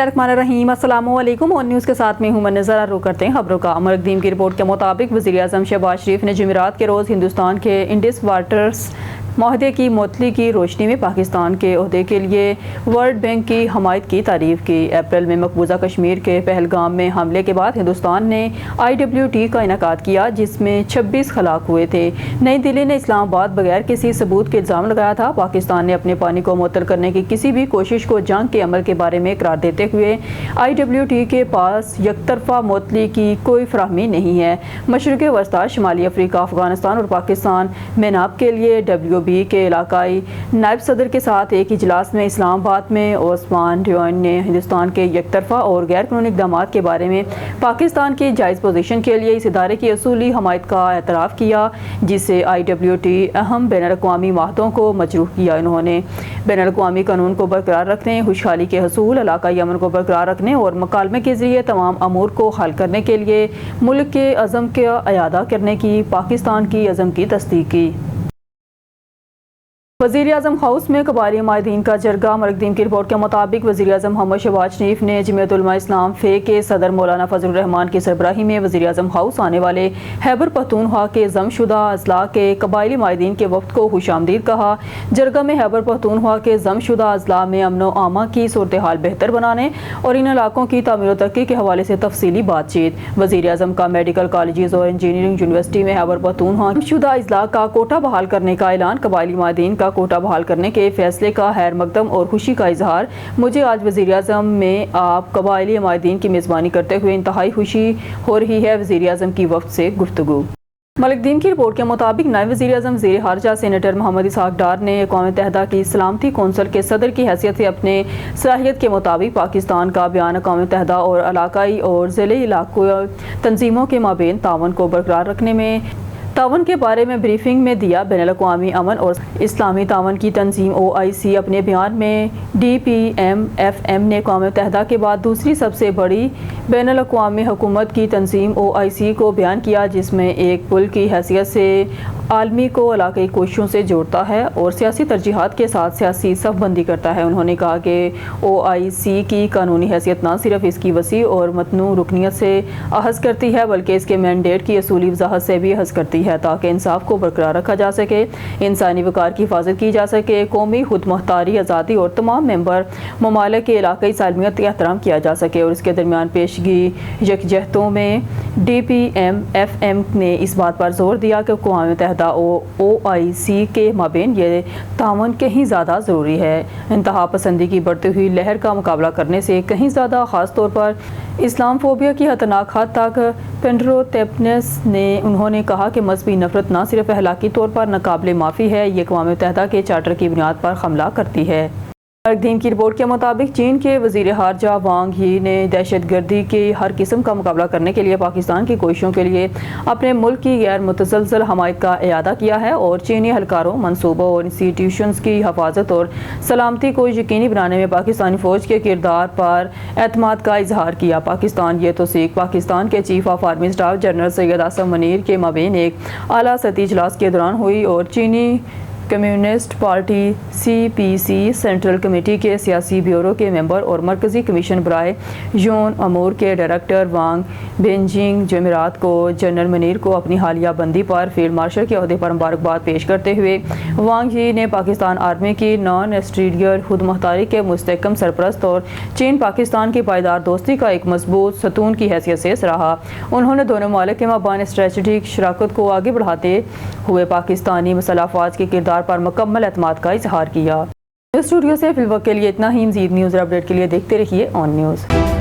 बिस्मिल्लाहिर्रहमानिर्रहीम। अस्सलाम वालेकुम। ऑन न्यूज़ के साथ में हूं मैं नज़र रुख करते हैं खबरों का। मरकदीम की रिपोर्ट के मुताबिक वज़ीर आज़म शहबाज शरीफ ने जुमेरात के रोज़ हिंदुस्तान के इंडस वाटर्स माहदे की मुअत्तली की रोशनी में पाकिस्तान के ओहदे के लिए वर्ल्ड बैंक की हमायत की तारीफ़ की। अप्रैल में मकबूजा कश्मीर के पहलगाम में हमले के बाद हिंदुस्तान ने IWT का इनेकाद किया, जिसमें 26 हलाक हुए थे। नई दिल्ली ने इस्लामाबाद बगैर किसी सबूत के इल्ज़ाम लगाया था। पाकिस्तान ने अपने पानी को मुअत्तल करने की किसी भी कोशिश को जंग के अमल के बारे में करार देते हुए IWT के पास यकतरफा मुअत्तली की कोई फराहमी नहीं है। मशरिक़ वस्ता, शुमाली अफ्रीका, अफगानिस्तान और पाकिस्तान मेनाब के लिए WB के इलाकाई नायब सदर के साथ एक इजलास में इस्लामाबाद में ओस्मान डियोन ने हिंदुस्तान के यकतरफा और गैर कानूनी इक़दामात के बारे में पाकिस्तान की जायज़ पोजीशन के लिए इस इदारे की असूली हमायत का एतराफ़ किया, जिससे IWT अहम बैनुल-अक़वामी माहदों को मजरूह किया। उन्होंने बैनुल-अक़वामी कानून को बरकरार रखने, खुशहाली के हसूल, इलाकाई अमन को बरकरार रखने और मकालमे के ज़रिए तमाम अमूर को हल करने के लिए मुल्क के अज़म का अयादा करने की पाकिस्तान की अज़म की तस्दीक की। वज़ीर आज़म हाउस में कबायली माहिदीन का जरगा। मरकदीम की रिपोर्ट के मुताबिक वज़ीर आज़म मोहम्मद शहबाज शरीफ ने जमीयत उलमा इस्लाम फ़े के सदर मौलाना फजलुर रहमान की सरबराही में वज़ीर आज़म हाउस आने वाले खैबर पख्तूनख्वा के ज़मशुदा अज़ला के कबायली माहिदीन के वक्त को खुशामदीद कहा। जरगा में खैबर पख्तूनख्वा के ज़मशुदा अज़ला में अमन व आमा की सूरत हाल बेहतर बनाने और इन इलाकों की तामीर व तरक्की के हवाले से तफसीली बातचीत। वज़ीर आज़म का मेडिकल कॉलेज और इंजीनियरिंग यूनिवर्सिटी में खैबर पख्तूनख्वा ज़मशुदा अज़ला का कोटा बहाल करने का ऐलान। कबायली माहिदीन का कोटा बहाल करने के फैसले का खैर मकदम और खुशी का इजहार। मुझे आज वज़ीर आज़म में आप कबायली माहिदीन की मेज़बानी करते हुए इंतहाई खुशी हो रही है। वज़ीर आज़म की वक्त से गुफ्तगू। मलिकदीन की रिपोर्ट के मुताबिक नायब वज़ीर आज़म ज़ेर खारजा सेनेटर मोहम्मद इसहाक डार ने अक़वाम मुत्तहिदा की सलामती कौंसिल के सदर की हैसियत से अपने सलाहियत के मुताबिक पाकिस्तान का बयान अक़वाम मुत्तहिदा और इलाकाई और ज़िले इलाक़ाई तंजीमों के माबेन तावन को बरकरार रखने में तावन के बारे में ब्रीफिंग में दिया। बैनुल-अक़वामी अमन और इस्लामी तावन की तंजीम OIC अपने बयान में DPMFM ने अक़वाम मुत्तहिदा के बाद दूसरी सबसे बड़ी बैनुल-अक़वामी हुकूमत की तंजीम OIC को बयान किया, जिसमें एक पुल की हैसियत से आलमी को इलाकाई कोशिशों से जोड़ता है और सियासी तरजीहात के साथ सियासी सफ़बंदी करता है। उन्होंने कहा कि OIC की कानूनी हैसियत न सिर्फ इसकी वसी और मतनू रुकनीत से अहज़ करती है, बल्कि इसके मैंडेट की असूली वजाहत से भी अहज़ करती है, ताकि इंसाफ को बरकरार रखा जा सके, इंसानी वक़ार की हिफाजत की जा सके, कौमी खुद मुख्तारी, आज़ादी और तमाम मेंबर ममालिक के इलाकाई सालमियत का एहतराम किया जा सके। और इसके दरमियान पेशगी यकजहतों में DPMFM ने इस बात पर जोर दिया कि अक़वाम मुत्तहिदा OIC के माबेन ये तावन कहीं ज़्यादा ज़रूरी है। इंतहा पसंदी की बढ़ती हुई लहर का मुकाबला करने से कहीं ज़्यादा, ख़ास तौर पर इस्लामफोबिया की खतरनाक हद तक। पेंड्रो तेपनेस ने उन्होंने कहा कि मजहबी नफरत न सिर्फ अखलाकी तौर पर नाकाबिले माफ़ी है, ये अक़वाम मुत्तहिदा के चार्टर की बुनियाद पर हमला करती है। मरकदीम की रिपोर्ट के मुताबिक चीन के वज़ीर खारजा वांग यी ने दहशतगर्दी की हर किस्म का मुकाबला करने के लिए पाकिस्तान की कोशिशों के लिए अपने मुल्क की गैर मुतसलसल हमायत का इयादा किया है और चीनी एहलकारों, मनसूबों और इंस्टीट्यूशंस की हिफाजत और सलामती को यकीनी बनाने में पाकिस्तानी फ़ौज के किरदार पर एतमाद का इजहार किया। पाकिस्तान ये तौसीक पाकिस्तान के chief of army staff general Syed Asim Munir के माबेन एक आला सतही इजलास के दौरान हुई और चीनी communist party CPC central committee के सियासी ब्यूरो के मेंबर और मरकज़ी कमीशन बराए यून अमूर के डायरेक्टर वांग बेजिंग जमेरात को जनरल मुनीर को अपनी हालिया बंदी पर फील्ड मार्शल के ओहदे पर मुबारकबाद पेश करते हुए वांग यी ने पाकिस्तान आर्मी की नॉन एक्सटीरियर खुद मुख्तारी के मुस्तहकम सरपरस्त और चीन पाकिस्तान की पायदार दोस्ती का एक मजबूत सतून की हैसियत से सराहा। उन्होंने दोनों ममालिक के माबान स्ट्रेटेजिक शराकत को आगे बढ़ाते हुए पाकिस्तानी मसल्ह अफ़वाज के किरदार पर मुकम्मल एतमाद का इजहार किया। स्टूडियो से फिलहाल के लिए इतना ही। मज़ीद न्यूज़ अपडेट के लिए देखते रहिए ऑन न्यूज़।